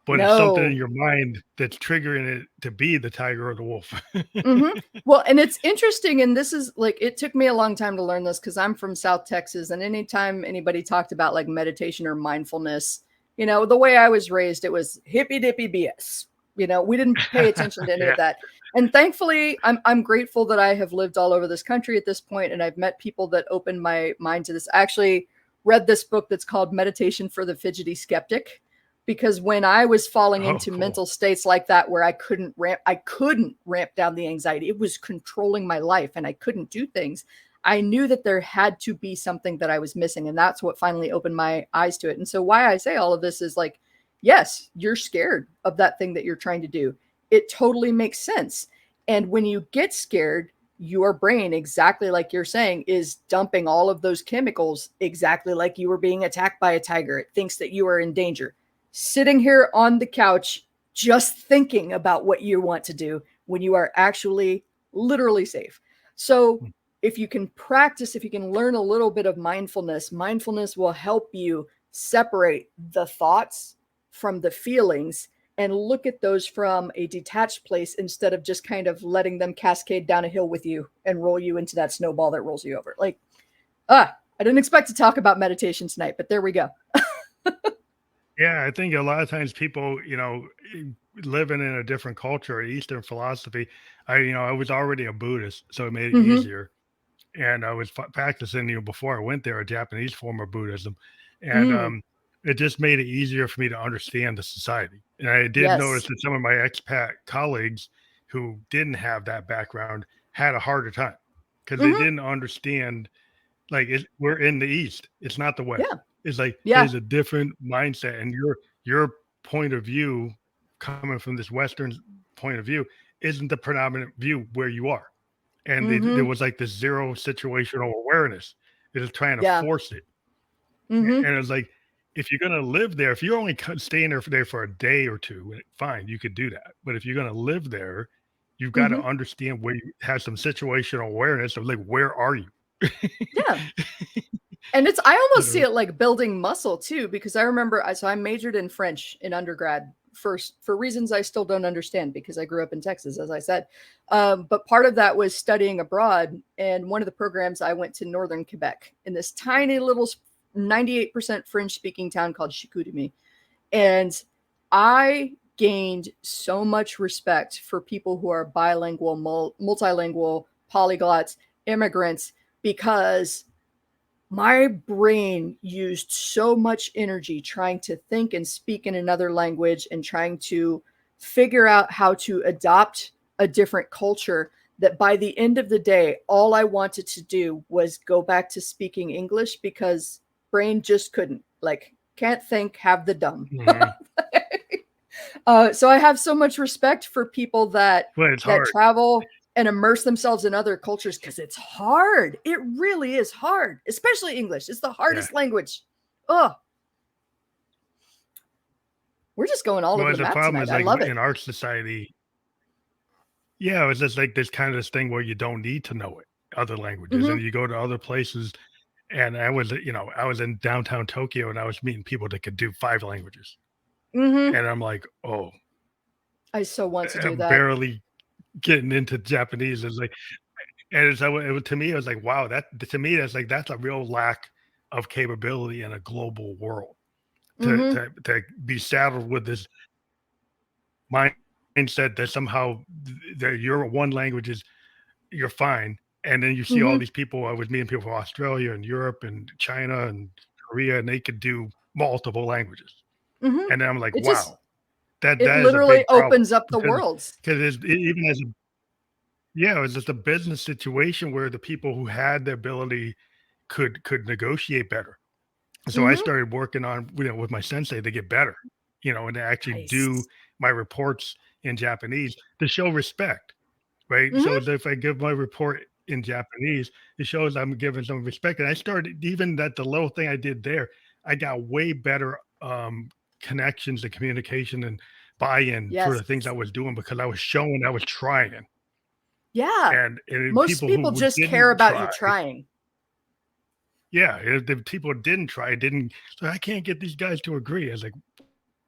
but it's something in
No.
your mind that's triggering it to be the tiger or the wolf.
Mhm. Well, and it's interesting, and this is like it took me a long time to learn this because I'm from South Texas, and anytime anybody talked about like meditation or mindfulness, the way I was raised, it was hippy dippy BS. We didn't pay attention to any
Yeah.
of that. And thankfully, I'm grateful that I have lived all over this country at this point, and I've met people that opened my mind to this. I actually read this book that's called Meditation for the Fidgety Skeptic, because when I was falling
Oh,
into
cool.
mental states like that where I couldn't ramp down the anxiety. It was controlling my life and I couldn't do things. I knew that there had to be something that I was missing, and that's what finally opened my eyes to it. And so why I say all of this is like, yes, you're scared of that thing that you're trying to do. It totally makes sense. And when you get scared, your brain, exactly like you're saying, is dumping all of those chemicals exactly like you were being attacked by a tiger. It thinks that you are in danger. Sitting here on the couch just thinking about what you want to do when you are actually literally safe. So, if you can practice, if you can learn a little bit of mindfulness, mindfulness will help you separate the thoughts from the feelings and look at those from a detached place instead of just kind of letting them cascade down a hill with you and roll you into that snowball that rolls you over. Like, I didn't expect to talk about meditation tonight, but there we go.
Yeah, I think a lot of times people, living in a different culture, Eastern philosophy. I was already a Buddhist, so it made it
Mm-hmm.
easier. And I was practicing, before I went there, a Japanese form of Buddhism, and
Mm,
it just made it easier for me to understand the society. And I did notice
yes.
that some of my expat colleagues who didn't have that background had a harder time because they
Mm-hmm.
didn't understand. Like we're in the East, it's not the West.
Yeah.
It's like
Yeah.
there's a different mindset, and your point of view coming from this Western point of view isn't the predominant view where you are. And there
Mm-hmm.
was like this zero situational awareness. It was trying to
Yeah.
force it.
Mm-hmm.
And it's like, if you're going to live there, if you're only staying there for a day or two, fine, you could do that. But if you're going to live there, you've got to
Mm-hmm.
understand where you have some situational awareness of like, where are you?
Yeah. And I
You
almost see
know?
it like building muscle too, because I remember so I majored in French in undergrad first for reasons I still don't understand because I grew up in Texas, as I said. But part of that was studying abroad. And one of the programs I went to Northern Quebec in this tiny little 98% French speaking town called Chicoutimi. And I gained so much respect for people who are bilingual, multilingual, polyglots, immigrants, because my brain used so much energy trying to think and speak in another language and trying to figure out how to adopt a different culture that by the end of the day, all I wanted to do was go back to speaking English because brain just couldn't. Like, can't think, have the dumb.
Mhm.
So I have so much respect for people that
But it's
that
hard.
travel and immerse themselves in other cultures because it's hard. It really is hard, especially English. It's the
Yeah.
hardest language. Oh, we're just going all over
Well,
the
the
map
problem
tonight.
is
I
like
love it.
in our society, yeah, it's just like this kind of this thing where you don't need to know it, other languages,
Hmm.
and you go to other places. And I was in downtown Tokyo, and I was meeting people that could do 5 languages,
Hmm.
and I'm like, oh,
I so want to do
I'm
that.
barely getting into Japanese. It's like, and to me, it was like, wow, to me, that's a real lack of capability in a global world
Hmm.
to be saddled with this mindset that somehow that your one language is you're fine. And then you see all
Hmm.
these people. I was meeting people from Australia and Europe and China and Korea, and they could do multiple languages.
Hmm.
And then I'm like,
It just
wow. That
It
that is a
literally
big problem
opens up the
because
worlds.
even as a yeah, it was just a business situation where the people who had the ability could negotiate better. So I
Mhm.
started working on, with my sensei to get better, and to actually do
Nice.
my reports in Japanese to show respect, right? So
Mhm.
if I give my report in Japanese, it shows I'm giving some respect. And I started even that the little thing I did there, I got way better connections and communication and buy-in for
Yes.
the things I was doing because I was showing I was trying.
Yeah.
And
Most
people
people
who
just care
didn't
about you
try,
trying.
yeah, if the people didn't try, didn't so I can't get these guys to agree. I was like,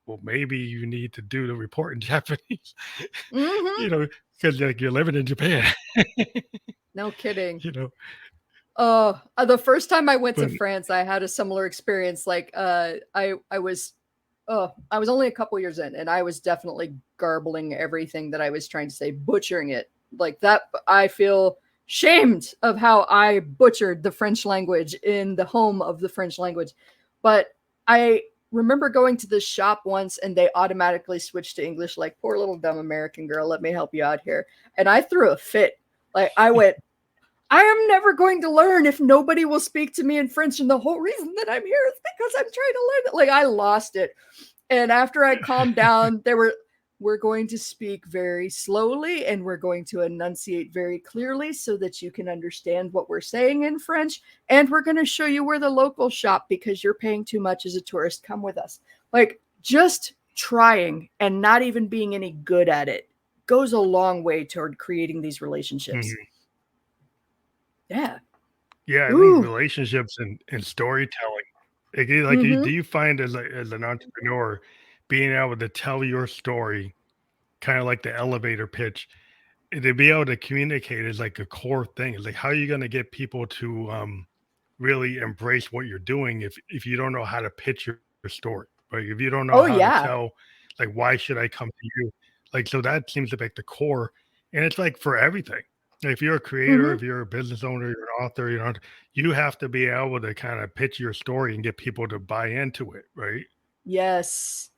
well, maybe you need to do the report in Japanese,
Mhm.
because like you're living in Japan,
No kidding.
you know.
The first time I went to
But
France, I had a similar experience. Like, I was only a couple years in, and I was definitely garbling everything that I was trying to say, butchering it like that. I feel shamed of how I butchered the French language in the home of the French language. But I remember going to this shop once, and they automatically switched to English. Like, poor little dumb American girl, let me help you out here. And I threw a fit. Like, I went, I am never going to learn if nobody will speak to me in French. And the whole reason that I'm here is because I'm trying to learn it. Like, I lost it. And after I calmed down, we're going to speak very slowly and we're going to enunciate very clearly so that you can understand what we're saying in French. And we're going to show you where the locals shop because you're paying too much as a tourist. Come with us. Like, just trying and not even being any good at it goes a long way toward creating these relationships.
mhm.
Yeah.
Yeah, I think
Ooh.
relationships and storytelling. Like, do
Mhm.
you find as an entrepreneur being able to tell your story, kind of like the elevator pitch, to be able to communicate is like a core thing. It's like how are you going to get people to really embrace what you're doing if you don't know how to pitch your story, right? If you don't know
Oh,
how to
yeah.
tell, like, why should I come to you? Like, so that seems to be like the core, and it's like for everything. If you're a creator,
Mhm.
if you're a business owner, you're an author, you have to be able to kind of pitch your story and get people to buy into it, right?
Yes.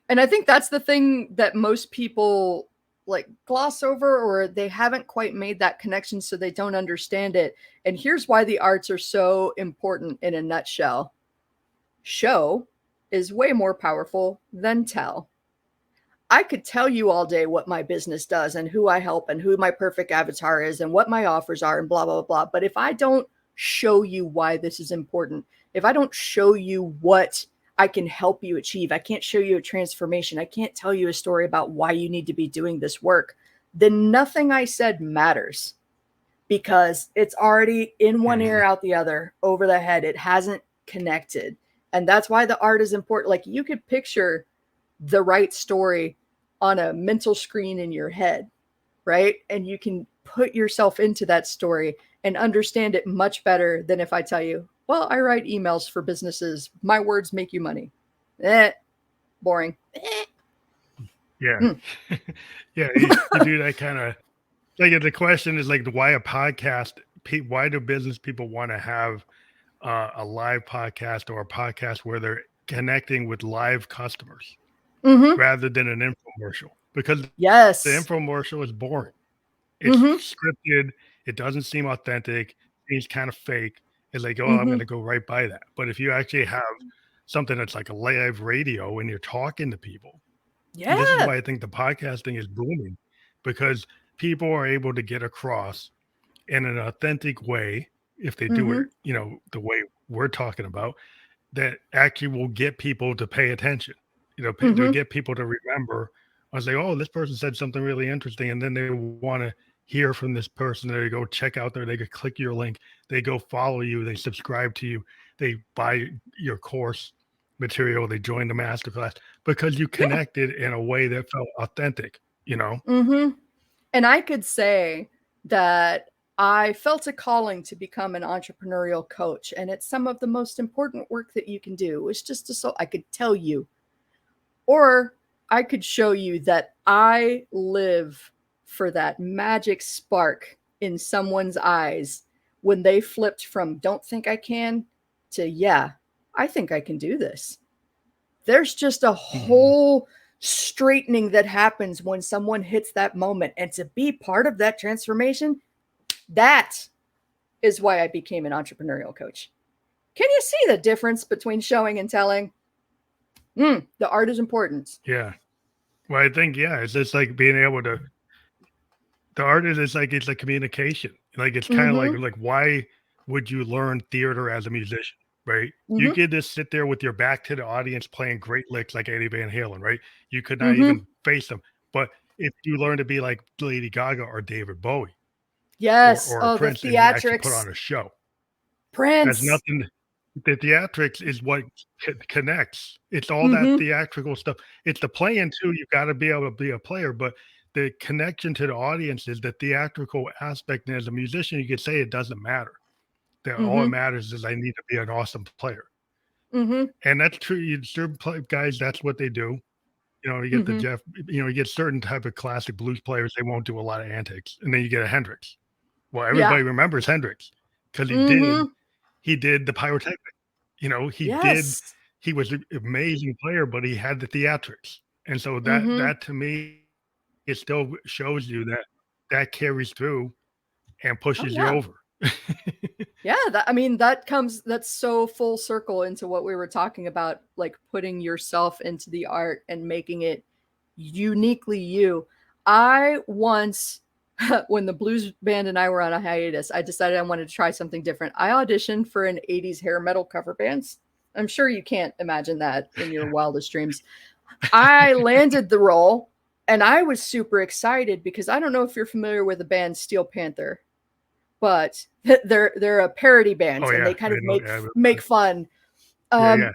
And I think that's the thing that most people like gloss over or they haven't quite made that connection so they don't understand it. And here's why the arts are so important in a nutshell. Show is way more powerful than tell. I could tell you all day what my business does and who I help and who my perfect avatar is and what my offers are and blah, blah, blah. But if I don't show you why this is important, if I don't show you what I can help you achieve, I can't show you a transformation, I can't tell you a story about why you need to be doing this work, then nothing I said matters because it's already in one ear,
Mhm.
out the other, over the head. It hasn't connected. And that's why the art is important. Like you could picture the right story on a mental screen in your head, right? And you can put yourself into that story and understand it much better than if I tell you, well, I write emails for businesses. My words make you money. Boring.
Yeah,
Mm.
yeah. You do that kind of like the question is like why a podcast? Why do business people want to have a live podcast or a podcast where they're connecting with live customers
Mm-hmm.
rather than an infomercial? Because the
Yes.
infomercial is boring. It's
Mm-hmm.
scripted. It doesn't seem authentic. Seems kind of fake. It's like, oh, I'm
Mm-hmm.
going to go right by that. But if you actually have something that's like a live radio and you're talking to people, and this is
Yeah.
why I think the podcasting is booming because people are able to get across in an authentic way if they do
Mm-hmm.
it, the way we're talking about, that actually will get people to pay attention, to
Mm-hmm.
get people to remember. I was like, oh, this person said something really interesting. And then they want to hear from this person. They go check out there. They could click your link. They go follow you. They subscribe to you. They buy your course material. They join the masterclass because you
Yeah.
connected in a way that felt authentic, you know?
Mm-hmm. And I could say that I felt a calling to become an entrepreneurial coach. And it's some of the most important work that you can do. It's just so I could tell you, or I could show you that I live for that magic spark in someone's eyes when they flipped from don't think I can to yeah, I think I can do this. There's just a
Mhm.
whole straightening that happens when someone hits that moment, and to be part of that transformation, that is why I became an entrepreneurial coach. Can you see the difference between showing and telling? The art is important.
Yeah. Well, I think, yeah, it's just like being able to, the art is like, it's like communication. Like, it's kind of
Mm-hmm.
like, why would you learn theater as a musician? Right. You
Mm-hmm.
could just sit there with your back to the audience playing great licks like Eddie Van Halen, right? You could not
Mm-hmm.
even face them. But if you learn to be like Lady Gaga or David Bowie
Yes.
or
Oh, the
Prince and you actually put on
theatrics.
a show, has
Prince.
nothing, the theatrics is what connects. It's all that
Mm-hmm.
theatrical stuff. It's the playing too. You got to be able to be a player, but the connection to the audience is the theatrical aspect. And as a musician, you could say it doesn't matter. That all that
Mm-hmm.
matters is I need to be an awesome player,
Mm-hmm.
and that's true. Certain guys, that's what they do. You get the
Mm-hmm.
Jeff. You get certain type of classic blues players. They won't do a lot of antics, and then you get a Hendrix. Well,
Yeah.
everybody remembers Hendrix because
Mm-hmm.
he did the pyrotechnic.
Yes.
He was an amazing player, but he had the theatrics. And so
Mm-hmm.
that to me, it still shows you that that carries through and
Oh
pushes you
yeah.
over.
Yeah, that's so full circle into what we were talking about, like putting yourself into the art and making it uniquely you. I once, when the blues band and I were on a hiatus, I decided I wanted to try something different. I auditioned for an 80s hair metal cover bands. I'm sure you can't imagine that in your wildest dreams. I landed the role and I was super excited because I don't know if you're familiar with the band Steel Panther, but they're a parody band
Oh
and
yeah,
they kind
I
of
know.
make fun.
Yeah, yeah,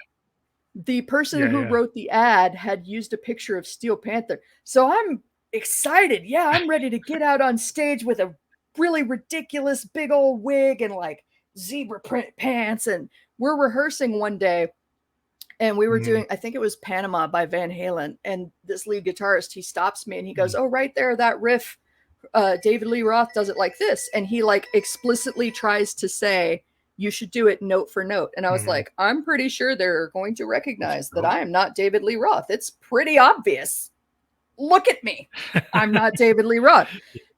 The person
yeah,
who
yeah.
wrote the ad had used a picture of Steel Panther. So I'm excited. Yeah, I'm ready to get out on stage with a really ridiculous big old wig and like zebra print pants. And we're rehearsing one day and we were
Mhm,
doing, I think it was Panama by Van Halen. And this lead guitarist, he stops me and he goes,
mhm,
"Oh, right there, that riff, David Lee Roth does it like this." And he like explicitly tries to say, "You should do it note for note." And I was
mhm.
like, I'm pretty sure they're going to
That's
recognize that
dope.
I am not David Lee Roth. It's pretty obvious. Look at me. I'm not David Lee Roth.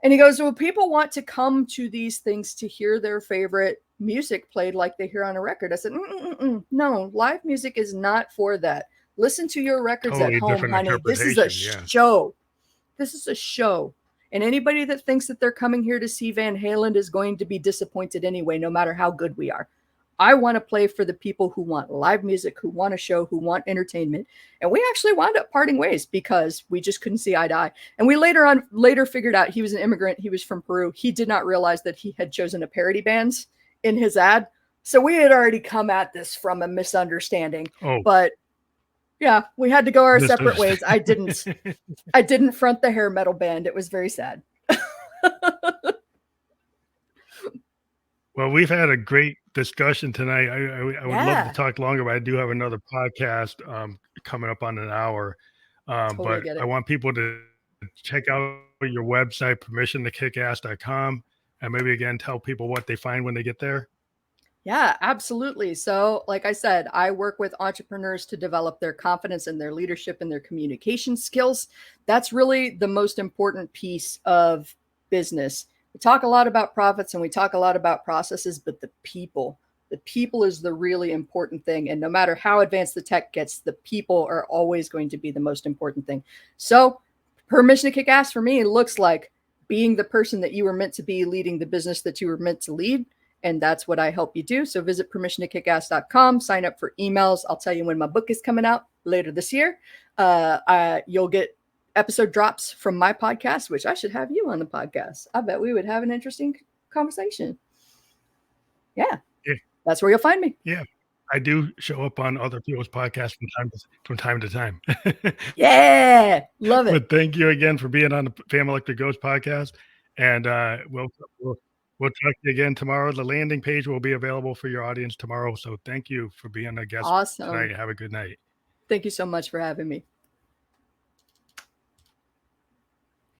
And he goes, "Well, people want to come to these things to hear their favorite music played like they hear on a record." I said, "No, live music is not for that. Listen to your records at
Totally
home,
different
honey. This is a
interpretation. Yeah.
show. This is a show. And anybody that thinks that they're coming here to see Van Halen is going to be disappointed anyway, no matter how good we are. I want to play for the people who want live music, who want a show, who want entertainment." And we actually wound up parting ways because we just couldn't see eye to eye. And we later figured out he was an immigrant. He was from Peru. He did not realize that he had chosen a parody band in his ad. So we had already come at this from a misunderstanding.
Oh,
But yeah, we had to go our
this
separate
is.
ways. I didn't front the hair metal band. It was very sad.
Well, we've had a great discussion tonight. I would love to
Yeah,
talk longer, but I do have another podcast coming up on an hour.
totally
But
get
I
it.
want people to check out your website, permissiontokickass.com, and maybe again tell people what they find when they get there.
Yeah, absolutely. So, like I said, I work with entrepreneurs to develop their confidence and their leadership and their communication skills. That's really the most important piece of business. We talk a lot about profits and we talk a lot about processes, but the people is the really important thing. And no matter how advanced the tech gets, the people are always going to be the most important thing. So, permission to kick ass for me, it looks like being the person that you were meant to be, leading the business that you were meant to lead, and that's what I help you do. So visit permissiontokickass.com, sign up for emails. I'll tell you when my book is coming out later this year. You'll get episode drops from my podcast, which I should have you on the podcast. I bet we would have an interesting conversation. Yeah,
Yeah,
that's where you'll find me.
yeah. I do show up on other people's podcasts from time to time.
Yeah, love it.
But thank you again for being on the Family Electric Ghost podcast, and we'll talk to you again tomorrow. The landing page will be available for your audience tomorrow. So thank you for being a guest
Awesome.
tonight. Have a good night.
Thank you so much for having me.